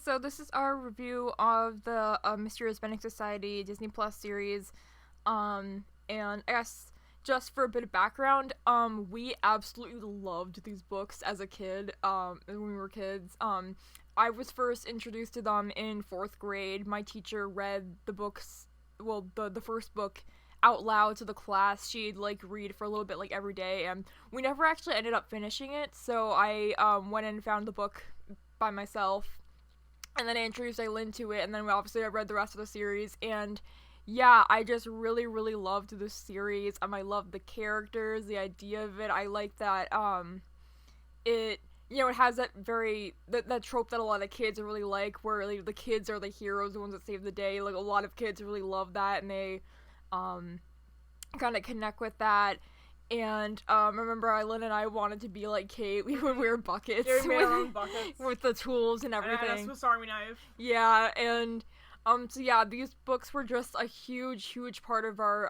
So this is our review of the Mysterious Benedict Society Disney Plus series. And I guess just for a bit of background, we absolutely loved these books as a kid, when we were kids. I was first introduced to them in 4th grade. My teacher read the books, well, the first book out loud to the class. She'd, read for a little bit, every day, and we never actually ended up finishing it, so I, went and found the book by myself, and then I introduced Aylin to it, and then I read the rest of the series, and yeah, I just really, really loved this series. I loved the characters, the idea of it. I like that, it has that that trope that a lot of kids really like, where, the kids are the heroes, the ones that save the day. A lot of kids really love that, and they, kind of connect with that. And remember, Aylin and I wanted to be like Kate. We would wear buckets, Yeah, we made our own buckets with the tools and everything. And a Swiss Army knife. Yeah, and so yeah, these books were just a huge part of our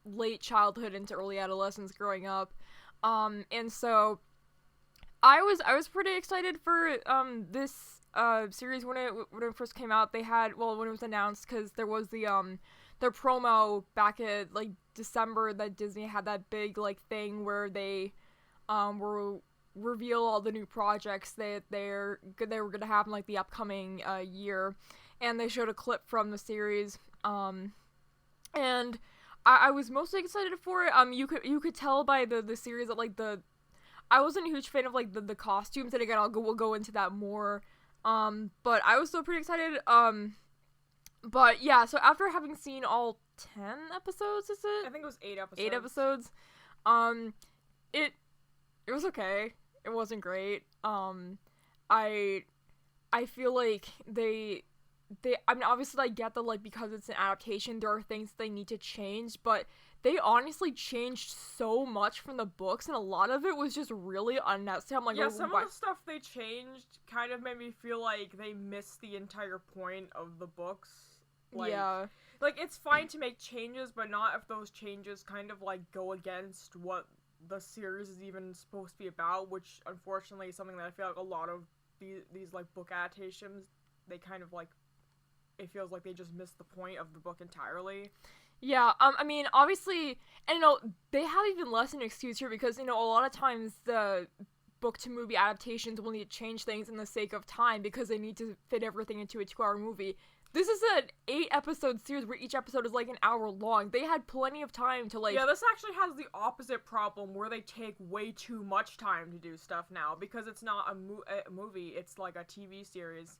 late childhood into early adolescence growing up. And so I was pretty excited for this series when it first came out. They had, when it was announced, because there was their promo back at December that Disney had that big thing where they were reveal all the new projects that they were gonna have in the upcoming year, and they showed a clip from the series, and I was mostly excited for it. You could tell by the series that I wasn't a huge fan of the costumes, and again we'll go into that more, but I was still pretty excited. But yeah, so after having seen all 10 episodes, is it? I think it was 8 episodes. 8 episodes. It was okay. It wasn't great. I feel like they I mean, obviously I get that because it's an adaptation, there are things they need to change, but they honestly changed so much from the books, and a lot of it was just really unnecessary. I'm like, yeah, some of the stuff they changed kind of made me feel like they missed the entire point of the books. Yeah. It's fine to make changes, but not if those changes kind of, go against what the series is even supposed to be about, which, unfortunately, is something that I feel like a lot of these book adaptations, they kind of, it feels like they just missed the point of the book entirely. Yeah, I mean, obviously, and, they have even less an excuse here, because, a lot of times the book-to-movie adaptations will need to change things in the sake of time, because they need to fit everything into a 2-hour movie. This is an 8-episode series where each episode is an hour long. They had plenty of time to Yeah, this actually has the opposite problem where they take way too much time to do stuff now, because it's not a movie, it's a TV series.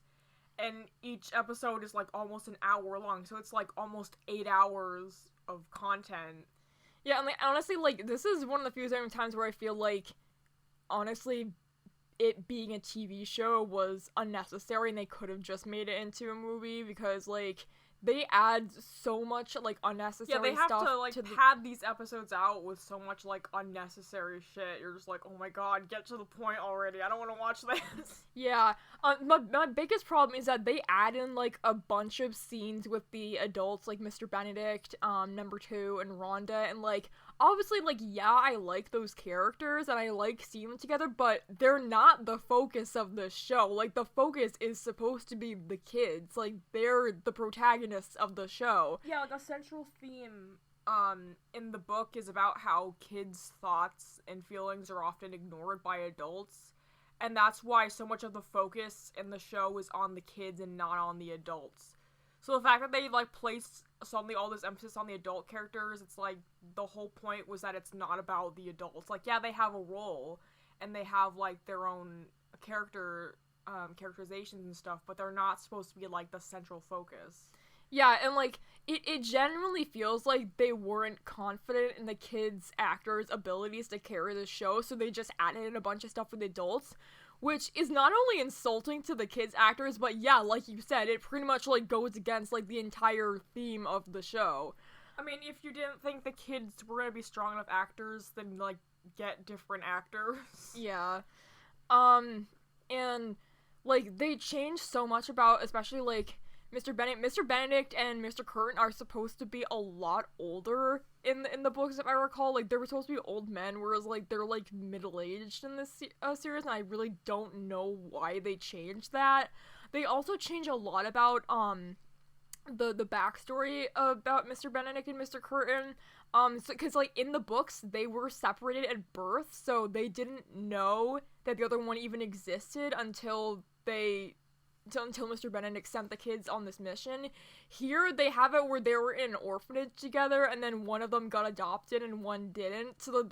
And each episode is almost an hour long, so it's almost 8 hours of content. Yeah, and honestly, this is one of the few times where I feel honestly, it being a TV show was unnecessary, and they could have just made it into a movie, because they add so much unnecessary stuff. Yeah, they have to pad these episodes out with so much unnecessary shit. You're just oh my god, get to the point already. I don't want to watch this. Yeah, my biggest problem is that they add in a bunch of scenes with the adults, Mr. Benedict, number 2, and Rhonda, and obviously yeah, I like those characters and I like seeing them together, but they're not the focus of the show. The focus is supposed to be the kids. They're the protagonists of the show. Yeah, a central theme in the book is about how kids' thoughts and feelings are often ignored by adults, and that's why so much of the focus in the show is on the kids and not on the adults. So the fact that they place suddenly all this emphasis on the adult characters, it's the whole point was that it's not about the adults. Yeah, they have a role and they have their own characterizations and stuff, but they're not supposed to be the central focus. Yeah, and it genuinely feels like they weren't confident in the kids' actors' abilities to carry the show, so they just added in a bunch of stuff for the adults, which is not only insulting to the kids' actors, but yeah, like you said, it pretty much goes against the entire theme of the show. I mean, if you didn't think the kids were gonna be strong enough actors, then get different actors. Yeah. And they changed so much about, especially Mr. Benedict and Mr. Curtin are supposed to be a lot older in the books, if I recall, like, they were supposed to be old men, whereas, like, they're, like, middle-aged in this series, and I really don't know why they changed that. They also change a lot about, the backstory about Mr. Benedict and Mr. Curtin, because, like, in the books, they were separated at birth, so they didn't know that the other one even existed until Mr. Benedict sent the kids on this mission. Here, they have it where they were in an orphanage together, and then one of them got adopted and one didn't, so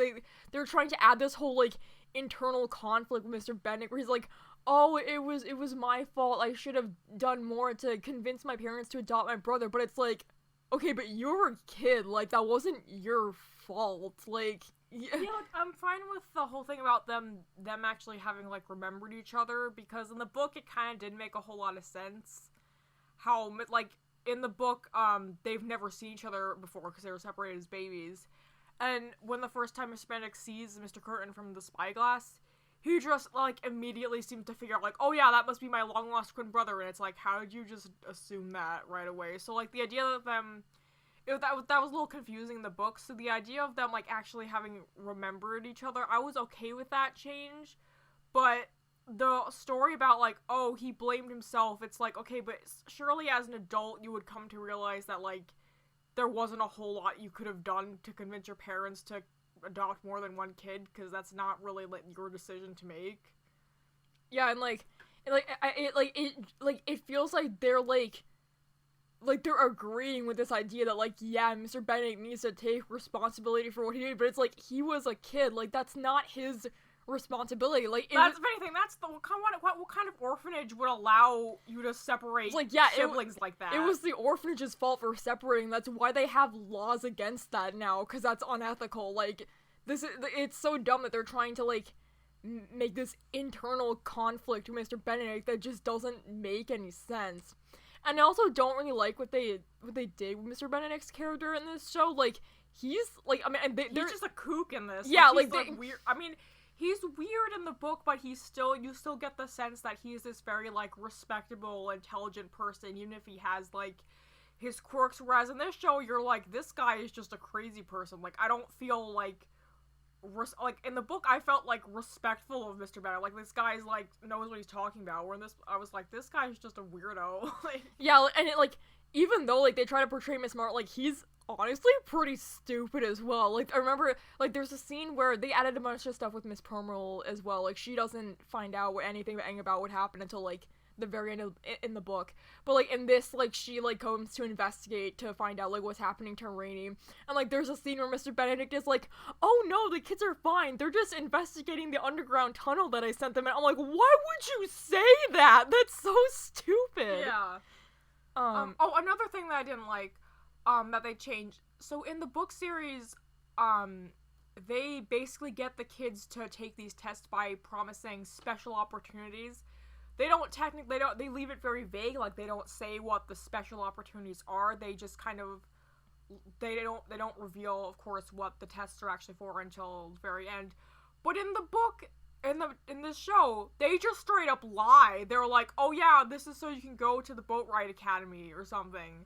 they're trying to add this whole, like, internal conflict with Mr. Benedict, where he's like, oh, it was my fault, I should have done more to convince my parents to adopt my brother, but it's like, okay, but you were a kid, like, that wasn't your fault, like... Yeah, like, I'm fine with the whole thing about them actually having, like, remembered each other, because in the book it kind of didn't make a whole lot of sense. How, like, in the book, they've never seen each other before because they were separated as babies. And when the first time Mr. Benedict sees Mr. Curtin from the spyglass, he just, like, immediately seems to figure out, like, oh yeah, that must be my long-lost twin brother, and it's like, how did you just assume that right away? So, like, the idea of them... that was a little confusing in the book, so the idea of them, like, actually having remembered each other, I was okay with that change, but the story about, like, oh, he blamed himself, it's like, okay, but surely as an adult you would come to realize that, like, there wasn't a whole lot you could have done to convince your parents to adopt more than one kid, because that's not really, like, your decision to make. Yeah, and, it feels like they're, like, they're agreeing with this idea that, like, yeah, Mr. Benedict needs to take responsibility for what he did, but it's like, he was a kid, like, that's not his responsibility, like, that's, if anything, that's the, what kind of orphanage would allow you to separate, like, yeah, siblings like that? It was the orphanage's fault for separating, that's why they have laws against that now, because that's unethical, like, it's so dumb that they're trying to, like, make this internal conflict with Mr. Benedict that just doesn't make any sense. And I also don't really like what they did with Mr. Benedict's character in this show. Like, he's, like, I mean, he's just a kook in this. Yeah, like weird. I mean, he's weird in the book, but you still get the sense that he's this very, like, respectable, intelligent person, even if he has, like, his quirks. Whereas in this show, you're like, this guy is just a crazy person. Like, I don't feel like... like, in the book, I felt, like, respectful of Mr. Benedict. Like, this guy's, like, knows what he's talking about. Where in this, I was like, this guy's just a weirdo. Like, yeah, and it, like, even though, like, they try to portray him as smart, like, he's honestly pretty stupid as well. Like, I remember, like, there's a scene where they added a bunch of stuff with Miss Pearl as well. Like, she doesn't find out anything about what happened until, like, the very end in the book. But, like, in this, like, she, like, comes to investigate to find out, like, what's happening to Rainey. And, like, there's a scene where Mr. Benedict is like, oh no, the kids are fine, they're just investigating the underground tunnel that I sent them in. I'm like, why would you say that? That's so stupid. Yeah. Oh, another thing that I didn't like, that they changed. So in the book series, they basically get the kids to take these tests by promising special opportunities. They leave it very vague, like, they don't say what the special opportunities are, they just kind of, they don't reveal, of course, what the tests are actually for until the very end. But in the book, in this show, they just straight up lie. They're like, oh yeah, this is so you can go to the boat ride academy or something.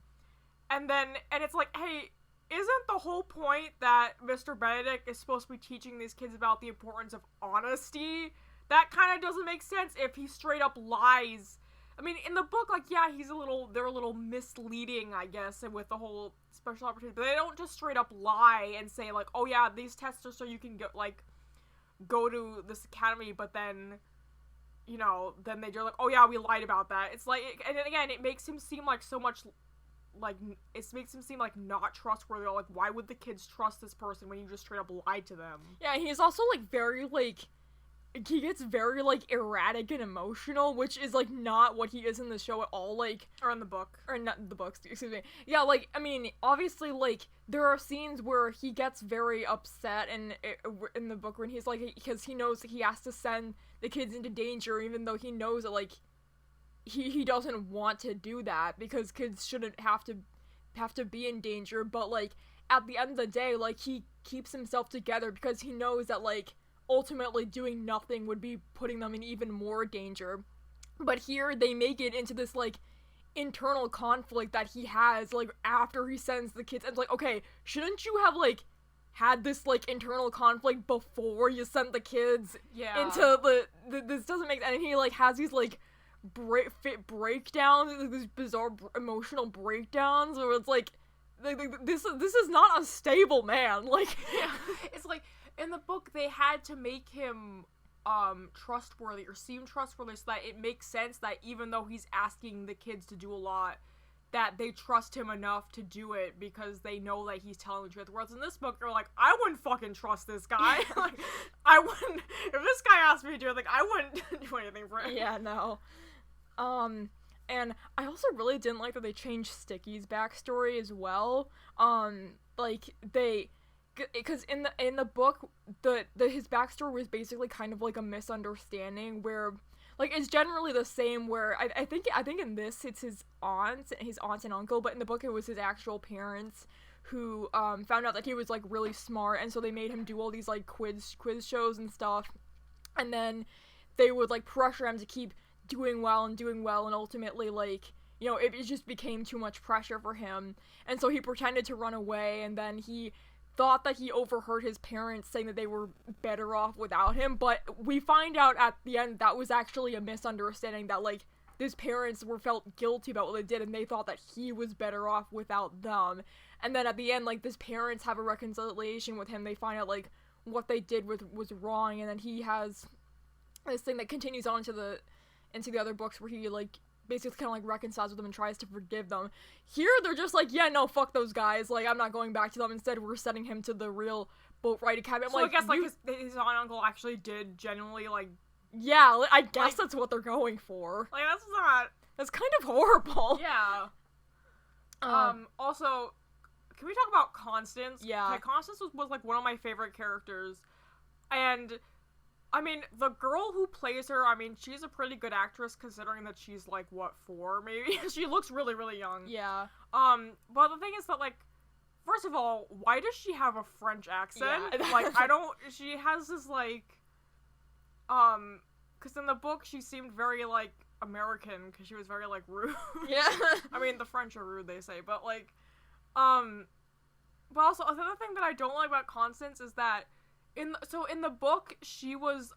And it's like, hey, isn't the whole point that Mr. Benedict is supposed to be teaching these kids about the importance of honesty? That kind of doesn't make sense if he straight up lies. I mean, in the book, like, yeah, they're a little misleading, I guess, with the whole special opportunity, but they don't just straight up lie and say, like, oh yeah, these tests are so you can go to this academy, but then, you know, then they're like, oh yeah, we lied about that. It's like, and then again, it makes him seem like so much, like, it makes him seem like not trustworthy. Like, why would the kids trust this person when you just straight up lied to them? Yeah, and he's also, like, very, like, he gets very, like, erratic and emotional, which is, like, not what he is in the show at all, like... Or in the book. Or not the books, excuse me. Yeah, like, I mean, obviously, like, there are scenes where he gets very upset in the book when he's, like, because he knows that he has to send the kids into danger, even though he knows that, like, he doesn't want to do that, because kids shouldn't have to be in danger, but, like, at the end of the day, like, he keeps himself together because he knows that, like, ultimately doing nothing would be putting them in even more danger. But here they make it into this, like, internal conflict that he has, like, after he sends the kids. And it's like, okay, shouldn't you have, like, had this, like, internal conflict before you sent the kids into this doesn't make sense. And he, like, has these, like, breakdowns, like, these bizarre emotional breakdowns where it's like this is not a stable man. Like, yeah. It's like, in the book, they had to make him trustworthy or seem trustworthy so that it makes sense that even though he's asking the kids to do a lot, that they trust him enough to do it because they know that he's telling the truth. Whereas in this book, they're like, I wouldn't fucking trust this guy. Like, I wouldn't, if this guy asked me to do it, like, I wouldn't do anything for him. Yeah, no. And I also really didn't like that they changed Sticky's backstory as well. Like, because in the book, his backstory was basically kind of like a misunderstanding where, like, it's generally the same where I think in this it's his aunt and uncle, but in the book it was his actual parents who found out that he was, like, really smart, and so they made him do all these, like, quiz shows and stuff, and then they would, like, pressure him to keep doing well, and ultimately, like, you know, it just became too much pressure for him, and so he pretended to run away, and then he thought that he overheard his parents saying that they were better off without him, but we find out at the end that was actually a misunderstanding, that, like, his parents felt guilty about what they did, and they thought that he was better off without them. And then at the end, like, his parents have a reconciliation with him, they find out, like, what they did was wrong, and then he has this thing that continues on into the other books where he, like, basically kind of, like, reconciles with them and tries to forgive them. Here, they're just like, yeah, no, fuck those guys, like, I'm not going back to them. Instead, we're sending him to the real boat ride academy. So, like, I guess, like, his aunt and uncle actually did genuinely, like... Yeah, I guess, like, that's what they're going for. Like, that's not... That's kind of horrible. Yeah. Also, can we talk about Constance? Yeah. Okay, Constance was, like, one of my favorite characters. And... I mean, the girl who plays her, I mean, she's a pretty good actress considering that she's, like, what, 4, maybe? She looks really, really young. Yeah. But the thing is that, like, first of all, why does she have a French accent? Yeah. Like, she has this, like, because in the book, she seemed very, like, American, because she was very, like, rude. Yeah. I mean, the French are rude, they say, but, like, but also, another thing that I don't like about Constance is that in the book, she was,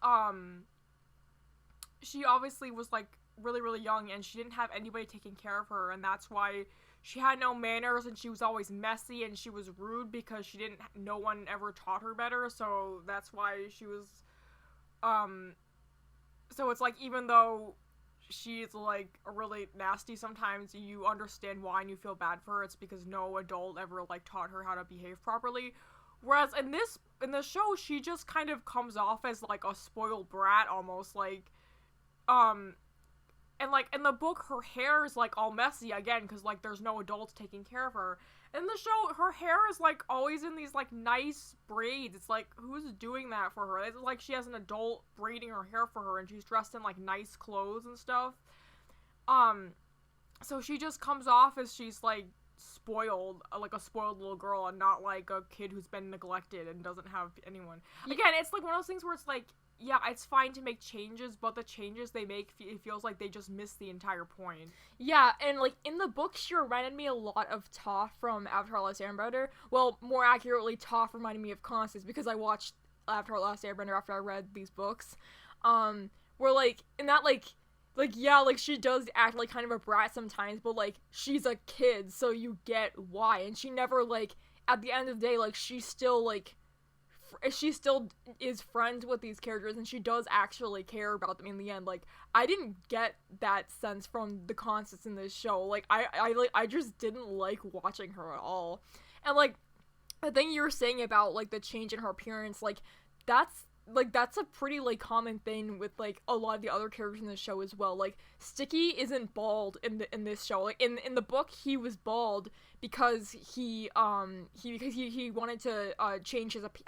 she obviously was, like, really, really young, and she didn't have anybody taking care of her, and that's why she had no manners, and she was always messy, and she was rude because no one ever taught her better, so that's why she was, so it's like, even though she's, like, really nasty sometimes, you understand why and you feel bad for her, it's because no adult ever, like, taught her how to behave properly. Whereas in the show, she just kind of comes off as, like, a spoiled brat, almost, like, and, like, in the book, her hair is, like, all messy, again, because, like, there's no adults taking care of her. In the show, her hair is, like, always in these, like, nice braids. It's like, who's doing that for her? It's like she has an adult braiding her hair for her, and she's dressed in, like, nice clothes and stuff. So she just comes off as she's, like, spoiled, like a spoiled little girl, and not like a kid who's been neglected and doesn't have anyone. Again, it's like one of those things where it's like, yeah, it's fine to make changes, but the changes they make, it feels like they just miss the entire point. Yeah, and, like, in the book, she reminded me a lot of Toph from Avatar: Last Airbender. Well, more accurately, Toph reminded me of Constance, because I watched Avatar: Last Airbender after I read these books. Where, like, in that, like, yeah, like, she does act like kind of a brat sometimes, but, like, she's a kid, so you get why, and she never, like, at the end of the day, like, she still is friends with these characters, and she does actually care about them in the end. Like, I didn't get that sense from the Constance in this show. Like, I just didn't like watching her at all. And, like, the thing you were saying about, like, the change in her appearance, like, that's a pretty, like, common thing with, like, a lot of the other characters in the show as well. Like, Sticky isn't bald in this show. Like, in the book, he was bald because he wanted to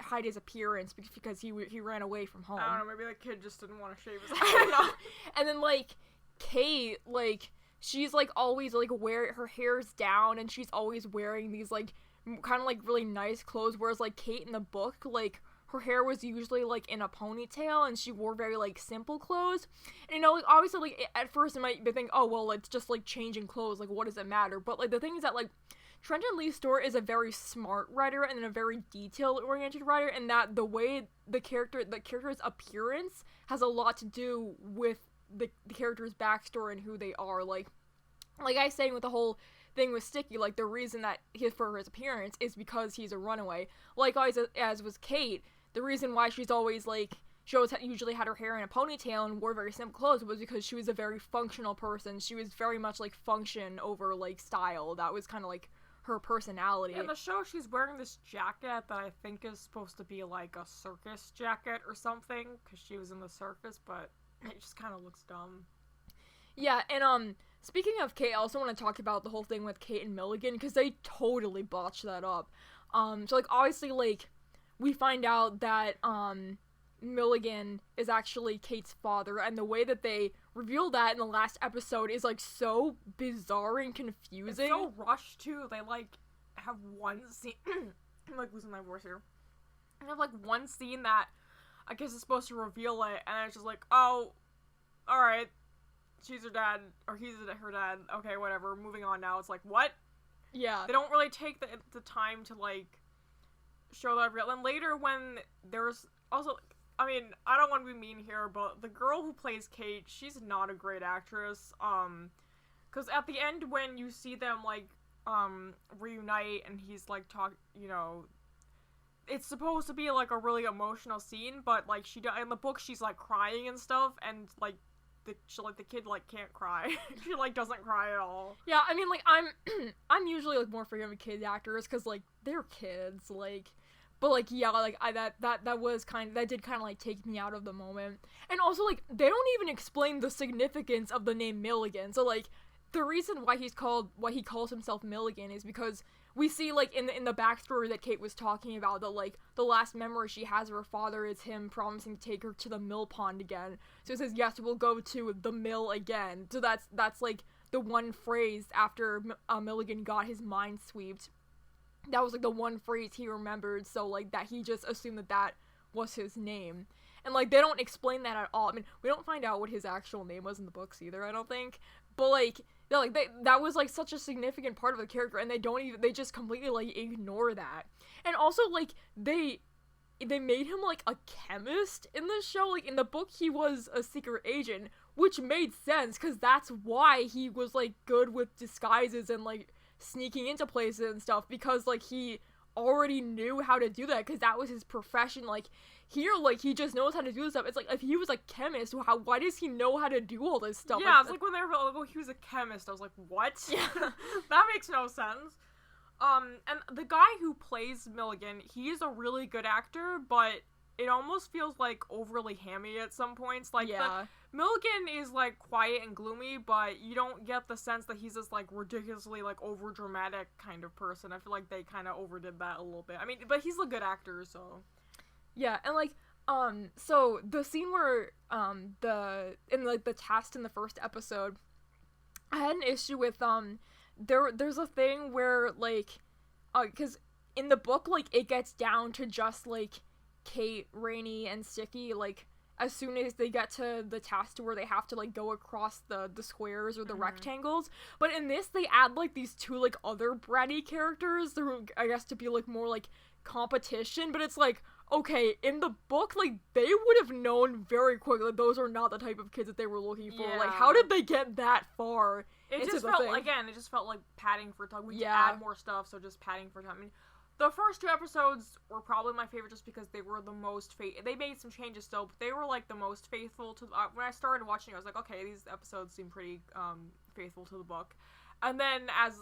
hide his appearance because he ran away from home. I don't know, maybe the kid just didn't want to shave his head. I don't know. And then, like, Kate, like, she's, like, always, like, her hair's down, and she's always wearing these, like, kind of, like, really nice clothes, whereas, like, Kate in the book, like, her hair was usually, like, in a ponytail, and she wore very, like, simple clothes. And, you know, like, obviously, like, at first it might be think, oh, well, it's just, like, changing clothes, like, what does it matter? But, like, the thing is that, like, Trenton Lee Stewart is a very smart writer and a very detail-oriented writer, and that the way the character's appearance has a lot to do with the character's backstory and who they are. Like I was saying with the whole thing with Sticky, like, the reason that for his appearance is because he's a runaway. Likewise, as was Kate, the reason why she's always, like, she always usually had her hair in a ponytail and wore very simple clothes was because she was a very functional person. She was very much, like, function over, like, style. That was kind of, like, her personality. In the show, she's wearing this jacket that I think is supposed to be, like, a circus jacket or something, because she was in the circus, but it just kind of looks dumb. Yeah, and, speaking of Kate, I also want to talk about the whole thing with Kate and Milligan, because they totally botched that up. So, like, obviously, like, we find out that, Milligan is actually Kate's father, and the way that they reveal that in the last episode is, like, so bizarre and confusing. It's so rushed, too. They, like, have one scene... I'm, like, losing my voice here. They have, like, one scene that I guess is supposed to reveal it, and it's just like, oh, alright, she's her dad, or he's her dad, okay, whatever, moving on now. It's like, what? Yeah. They don't really take the time to, like, show that real. And later when there's also... I mean, I don't want to be mean here, but the girl who plays Kate, she's not a great actress, because at the end when you see them, like, reunite and he's, like, you know, it's supposed to be, like, a really emotional scene, but, like, in the book, she's, like, crying and stuff, and, like, the kid, like, can't cry. She, like, doesn't cry at all. Yeah, I mean, like, I'm usually, like, more forgiving kid actors, because, like, they're kids, like... But, like, yeah, like, that did kind of, like, take me out of the moment. And also, like, they don't even explain the significance of the name Milligan. So, like, the reason why he calls himself Milligan is because we see, like, in the backstory that Kate was talking about, that, like, the last memory she has of her father is him promising to take her to the mill pond again. So it says, yes, we'll go to the mill again. So that's like, the one phrase after Milligan got his mind swept. That was, like, the one phrase he remembered, so, like, that he just assumed that was his name. And, like, they don't explain that at all. I mean, we don't find out what his actual name was in the books either, I don't think. But, like, that was, like, such a significant part of the character, and they just completely, like, ignore that. And also, like, they made him, like, a chemist in the show. Like, in the book, he was a secret agent, which made sense, because that's why he was, like, good with disguises and, like, sneaking into places and stuff, because, like, he already knew how to do that, because that was his profession. Like, here, like, he just knows how to do this stuff. It's like, if he was a chemist, why does he know how to do all this stuff? Yeah, it's like when they were like, oh, he was a chemist, I was like, what? Yeah. That makes no sense. And the guy who plays Milligan, he's a really good actor, but it almost feels, like, overly hammy at some points. Like, yeah. Milligan is, like, quiet and gloomy, but you don't get the sense that he's this, like, ridiculously, like, over-dramatic kind of person. I feel like they kind of overdid that a little bit. I mean, but he's a good actor, so... Yeah, and, like, so the scene where, the test in the first episode, I had an issue with, there's a thing where, like, because in the book, like, it gets down to just, like, Kate, Rainey, and Sticky, like, as soon as they get to the task where they have to, like, go across the squares or the rectangles. But in this, they add, like, these two, like, other bratty characters, I guess, to be, like, more, like, competition. But it's like, okay, in the book, like, they would have known very quickly that those are not the type of kids that they were looking for. Yeah. Like, how did they get that far? It just felt, again, it just felt like padding for time. We could add more stuff, so just padding for time. I mean, the first two episodes were probably my favorite just because they were the most they made some changes still, but they were, like, the most faithful to when I started watching, I was like, okay, these episodes seem pretty faithful to the book. And then as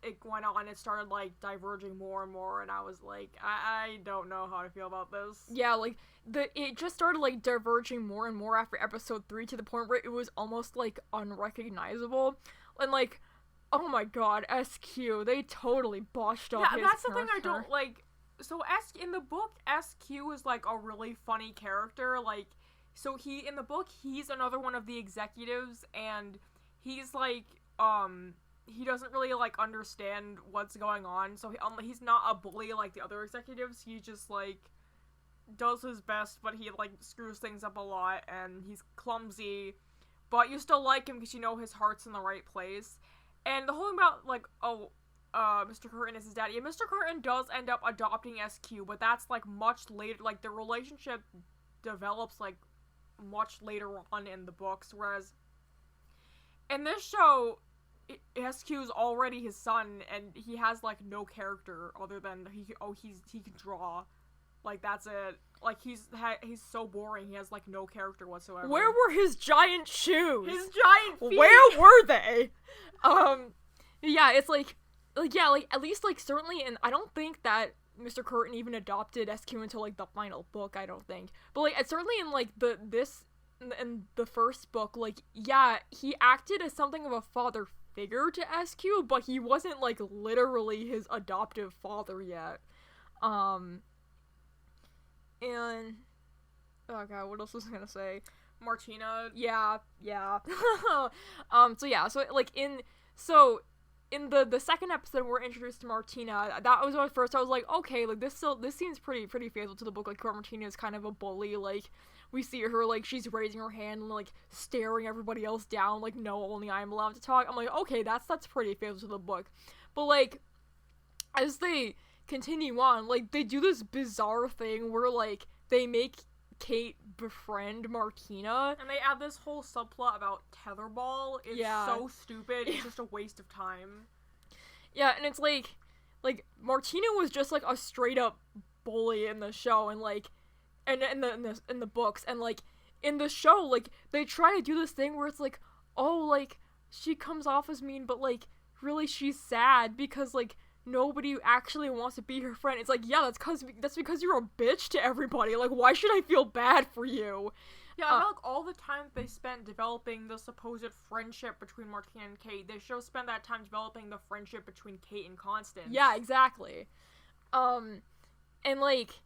it went on, it started, like, diverging more and more, and I was like, I don't know how to feel about this. Yeah, like, it just started, like, diverging more and more after episode 3 to the point where it was almost, like, unrecognizable. And, like, oh my god, SQ, they totally botched up his that's character. The thing I don't, like, so in the book, SQ is, like, a really funny character, like, so in the book, he's another one of the executives, and he's, like, he doesn't really, like, understand what's going on, so he's not a bully like the other executives, he's just, like, does his best, but he, like, screws things up a lot, and he's clumsy, but you still like him because you know his heart's in the right place. And the whole thing about, like, Mr. Curtin is his daddy. And Mr. Curtin does end up adopting SQ, but that's, like, much later. Like, the relationship develops, like, much later on in the books, whereas in this show, SQ's already his son, and he has, like, no character other than he can draw. Like, that's it. Like, he's so boring. He has, like, no character whatsoever. Where were his giant shoes? His giant feet! Where were they? Yeah, it's like, at least, like, certainly, and I don't think that Mr. Curtin even adopted SQ until, like, the final book, I don't think. But, like, certainly in, like, in the first book, like, yeah, he acted as something of a father figure to SQ, but he wasn't, like, literally his adoptive father yet. And, oh god, what else was I gonna say? Martina. Yeah. In the second episode, we're introduced to Martina. That was at first I was like, okay, like, this seems pretty faithful to the book. Like, Martina is kind of a bully. Like, we see her, like, she's raising her hand and, like, staring everybody else down. Like, no, only I'm allowed to talk. I'm like, okay, that's pretty faithful to the book. But, like, as they continue on, like, they do this bizarre thing where, like, they make Kate befriend Martina. And they add this whole subplot about tetherball. It's so stupid. It's just a waste of time. Yeah, and it's like Martina was just, like, a straight up bully in the show, and, like, and in the books, and, like, in the show, like, they try to do this thing where it's like, oh, like, she comes off as mean, but, like, really she's sad because, like, nobody actually wants to be her friend. It's like, yeah, that's because you're a bitch to everybody. Like, why should I feel bad for you? Yeah, I feel like all the time they spent developing the supposed friendship between Martina and Kate, they should have spent that time developing the friendship between Kate and Constance. Yeah, exactly. And, like,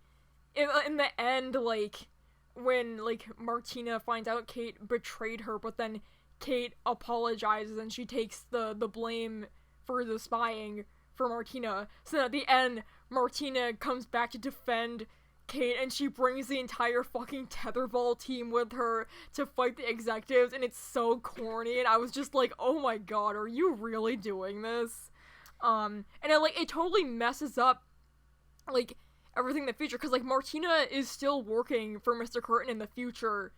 in the end, like, when, like, Martina finds out Kate betrayed her, but then Kate apologizes and she takes the blame for the spying for Martina. So at the end, Martina comes back to defend Kate, and she brings the entire fucking tetherball team with her to fight the executives, and it's so corny, and I was just like, oh my god, are you really doing this? And it totally messes up, like, everything in the future, because, like, Martina is still working for Mr. Curtin in the future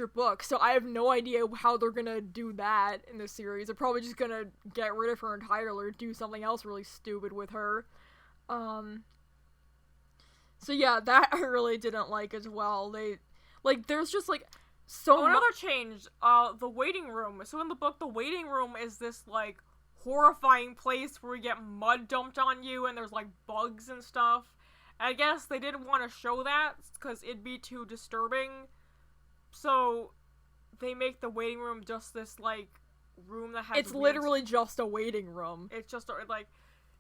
book, so I have no idea how they're gonna do that in this series. They're probably just gonna get rid of her entirely or do something else really stupid with her. So yeah, that I really didn't like as well. They, like, there's just, like, another change, the waiting room. So in the book, the waiting room is this, like, horrifying place where you get mud dumped on you and there's, like, bugs and stuff. And I guess they didn't want to show that because it'd be too disturbing. So they make the waiting room just this, like, room that has... It's literally just a waiting room. It's just, like...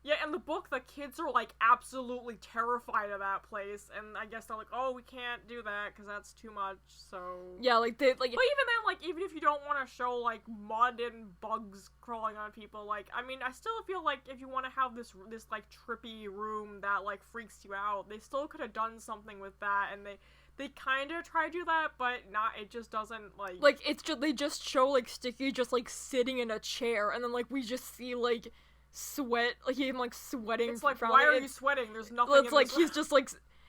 Yeah, in the book, the kids are, like, absolutely terrified of that place, and I guess they're like, oh, we can't do that, because that's too much, so... Yeah, like, they, like... But even then, like, even if you don't want to show, like, mud and bugs crawling on people, like, I mean, I still feel like if you want to have this, like, trippy room that, like, freaks you out, they still could have done something with that, and they kind of try to do that, but it just doesn't, like... Like, it's just, they just show, like, Sticky just, like, sitting in a chair, and then, like, we just see, like... sweat, like, him, like, sweating. It's like, why are you sweating? There's nothing. It's like he's just like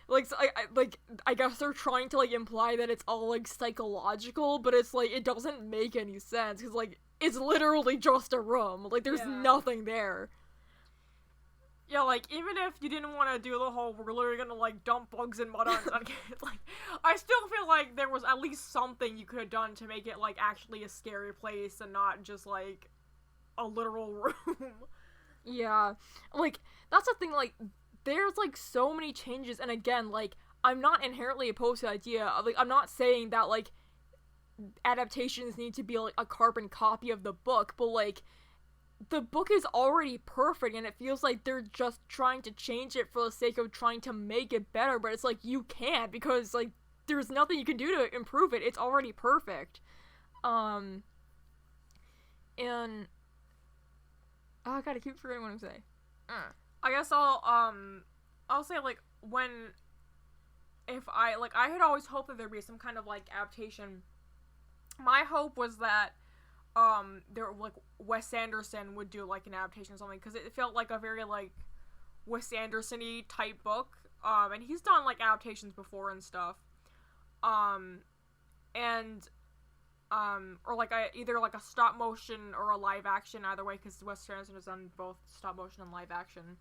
I guess they're trying to, like, imply that it's all, like, psychological, but it's like it doesn't make any sense because, like, it's literally just a room. Like, there's nothing there. Yeah, like, even if you didn't want to do the whole we're literally gonna, like, dump bugs and mud on kids, like, I still feel like there was at least something you could have done to make it, like, actually a scary place and not just, like, a literal room. Yeah, like, that's the thing, like, there's, like, so many changes, and again, like, I'm not inherently opposed to the idea of, like, I'm not saying that, like, adaptations need to be, like, a carbon copy of the book, but, like, the book is already perfect, and it feels like they're just trying to change it for the sake of trying to make it better, but it's like, you can't, because, like, there's nothing you can do to improve it, it's already perfect. And... oh, I gotta keep forgetting what I'm saying. I guess I'll say, like, when I had always hoped that there'd be some kind of, like, adaptation. My hope was that, Wes Anderson would do, like, an adaptation or something, because it felt like a very, like, Wes Anderson-y type book, and he's done, like, adaptations before and stuff, or, like, either, like, a stop-motion or a live-action, either way, because Wes Anderson has done both stop-motion and live-action.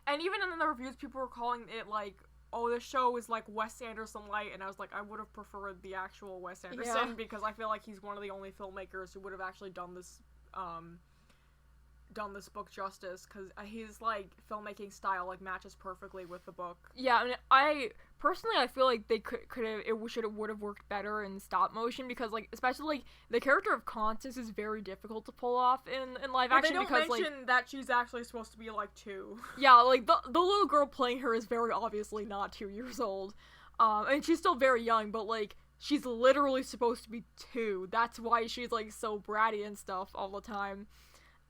And even in the reviews, people were calling it, like, oh, this show is, like, Wes Anderson light, and I was like, I would have preferred the actual Wes Anderson, because I feel like he's one of the only filmmakers who would have actually done this book justice, because his, like, filmmaking style, like, matches perfectly with the book. Yeah, I mean, I feel like they would have worked better in stop motion, because, like, especially, like, the character of Constance is very difficult to pull off in live action, because, they don't mention that she's actually supposed to be, like, 2. Yeah, like, the little girl playing her is very obviously not 2 years old, and she's still very young, but, like, she's literally supposed to be 2, that's why she's, like, so bratty and stuff all the time.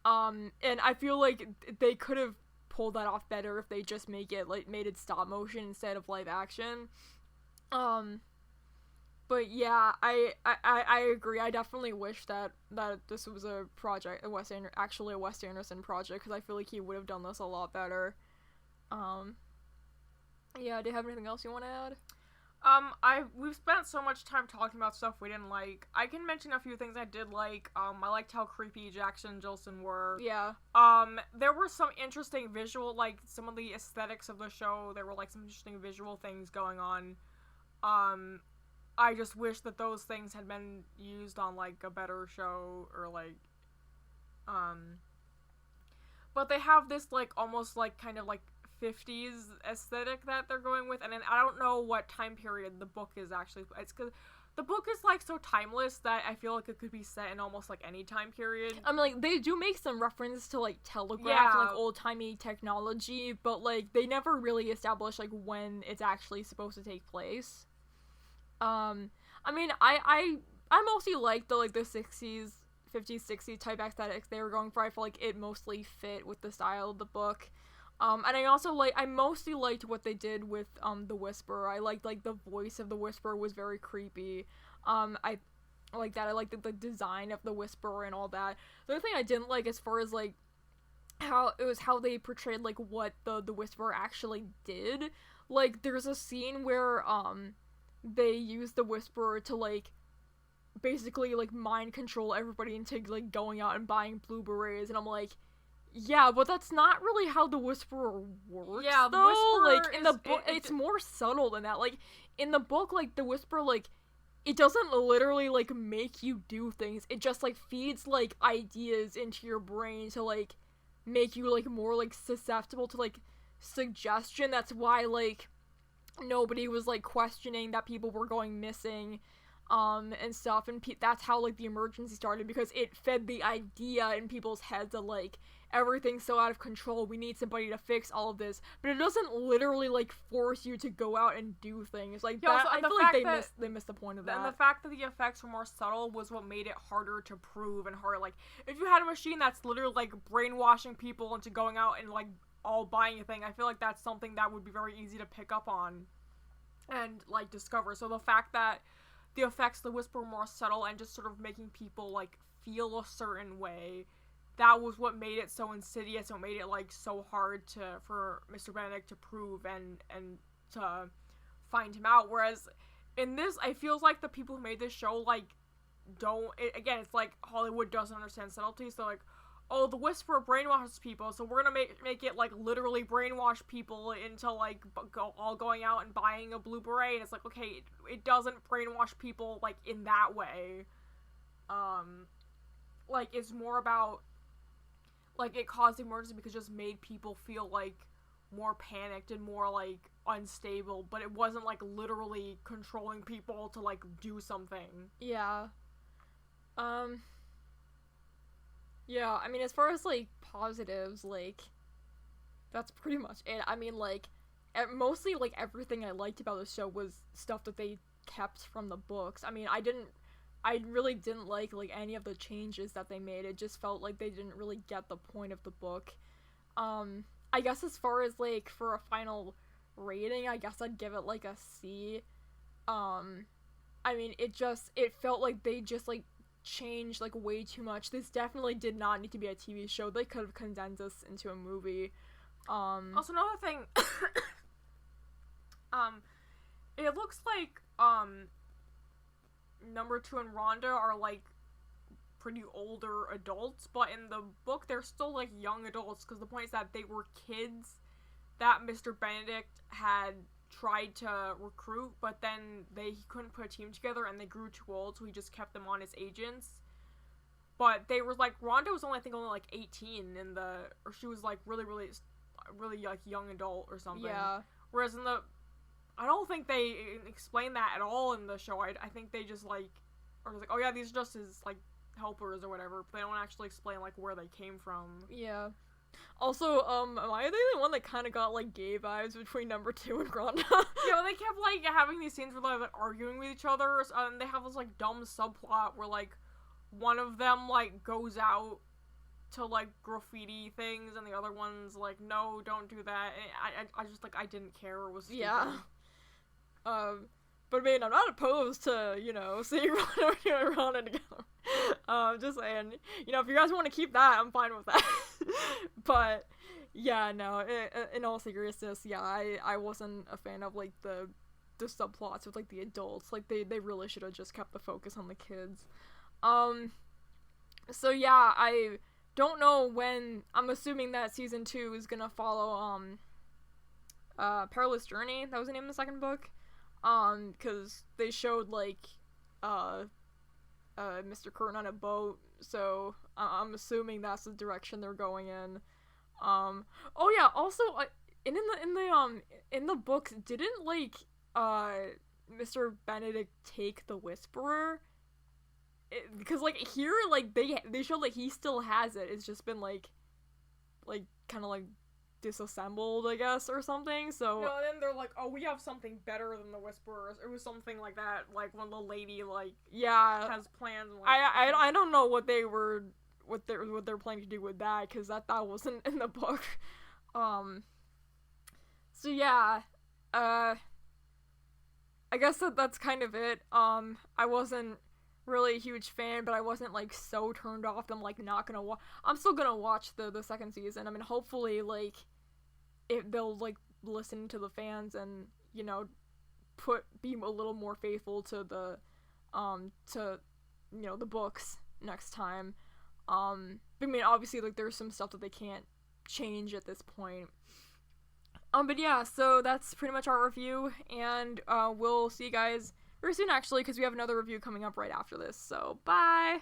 And I feel like they could have pulled that off better if they just made it stop motion instead of live action. But yeah, I agree. I definitely wish that this was a project, a Wes Anderson project, because I feel like he would have done this a lot better. Yeah, do you have anything else you want to add? We've spent so much time talking about stuff we didn't like. I can mention a few things I did like. I liked how creepy Jackson and Jolson were. Yeah. There were some interesting visual, like, some of the aesthetics of the show, there were, like, some interesting visual things going on. I just wish that those things had been used on, like, a better show, or, like, but they have this, like, almost, like, kind of, like, 50s aesthetic that they're going with, and then I don't know what time period the book is actually. It's because the book is, like, so timeless that I feel like it could be set in almost, like, any time period. I mean, like, they do make some reference to, like, telegraph and, like, old-timey technology, but, like, they never really establish, like, when it's actually supposed to take place. I mean, I mostly like the 60s, 50s, 60s type aesthetics they were going for. I feel like it mostly fit with the style of the book. And I mostly liked what they did with, the Whisperer. I liked, like, the voice of the Whisperer was very creepy. I like that. I liked the design of the Whisperer and all that. The other thing I didn't like, as far as, like, how they portrayed, like, what the Whisperer actually did. Like, there's a scene where, they use the Whisperer to, like, basically, like, mind control everybody into, like, going out and buying blue berets, and I'm like, yeah, but that's not really how the Whisperer works, yeah, though. Whisperer like, in the book, it's more subtle than that. Like, in the book, like, the Whisperer, like, it doesn't literally, like, make you do things. It just, like, feeds, like, ideas into your brain to, like, make you, like, more, like, susceptible to, like, suggestion. That's why, like, nobody was, like, questioning that people were going missing, and stuff, and that's how, like, the emergency started, because it fed the idea in people's heads that, like, everything's so out of control, we need somebody to fix all of this, but it doesn't literally, like, force you to go out and do things, like, that, I feel like they missed the point of that. And the fact that the effects were more subtle was what made it harder to prove, and harder, like, if you had a machine that's literally, like, brainwashing people into going out and, like, all buying a thing, I feel like that's something that would be very easy to pick up on and, like, discover. So the fact that the effects of the Whisper were more subtle and just sort of making people, like, feel a certain way, that was what made it so insidious, and made it, like, so hard for Mr. Benedict to prove and to find him out. Whereas in this, I feel like the people who made this show, like, again, it's like Hollywood doesn't understand subtlety, so, like, oh, the Whisperer brainwashes people, so we're gonna make it, like, literally brainwash people into, like, all going out and buying a blue beret, and it's like, okay, it doesn't brainwash people, like, in that way. Like, it's more about, like, it caused emergency because it just made people feel, like, more panicked and more, like, unstable, but it wasn't, like, literally controlling people to, like, do something. Yeah. Yeah, I mean, as far as, like, positives, like, that's pretty much it. I mean, like, mostly, like, everything I liked about the show was stuff that they kept from the books. I mean, I really didn't like, any of the changes that they made. It just felt like they didn't really get the point of the book. I guess as far as, like, for a final rating, I guess I'd give it like a C. I mean, it felt like they just like changed like way too much. This definitely did not need to be a TV show. They could have condensed this into a movie. Also, another thing, it looks like number 2 and Rhonda are like pretty older adults, but in the book they're still like young adults, because the point is that they were kids that Mr. Benedict had tried to recruit, but then he couldn't put a team together and they grew too old, so he just kept them on as agents. But they were like, Rhonda was only like 18 in the, or she was like really like young adult or something. Yeah. Whereas in the, I don't think they explain that at all in the show. I think they just like, or like, oh yeah, these are just his like helpers or whatever, but they don't actually explain like where they came from. Yeah. Also, am I the only one that kind of got like gay vibes between number 2 and Rhonda? Yeah, well, they kept like having these scenes where they're like arguing with each other, and they have this like dumb subplot where like one of them like goes out to like graffiti things, and the other one's like, no, don't do that. And I just like, I didn't care. It was stupid. Yeah. But I mean, I'm not opposed to, you know, seeing Rhonda together. Just saying, you know, if you guys want to keep that, I'm fine with that. But yeah, no, in all seriousness, yeah, I wasn't a fan of like the subplots with like the adults. Like they really should have just kept the focus on the kids. So yeah, I don't know when. I'm assuming that season 2 is gonna follow Perilous Journey. That was the name of the second book. Cause they showed like Mr. Curtin on a boat, so I'm assuming that's the direction they're going in. Oh yeah, also in the books, didn't like Mr. Benedict take the Whisperer? Because like here, like they show like he still has it. It's just been like kind of like disassembled, I guess, or something. So no, and then they're like, oh, we have something better than the Whisperers. It was something like that, like when the lady like has plans. And, like, I don't know what they're planning to do with that, because that wasn't in the book. So yeah, I guess that's kind of it. I wasn't really a huge fan, but I wasn't like so turned off that I'm like not gonna watch. I'm still gonna watch the second season. I mean, hopefully like they'll like listen to the fans and, you know, be a little more faithful to the you know, the books next time. I mean, obviously like there's some stuff that they can't change at this point. But yeah, so that's pretty much our review, and we'll see you guys very soon, actually, because we have another review coming up right after this. So bye.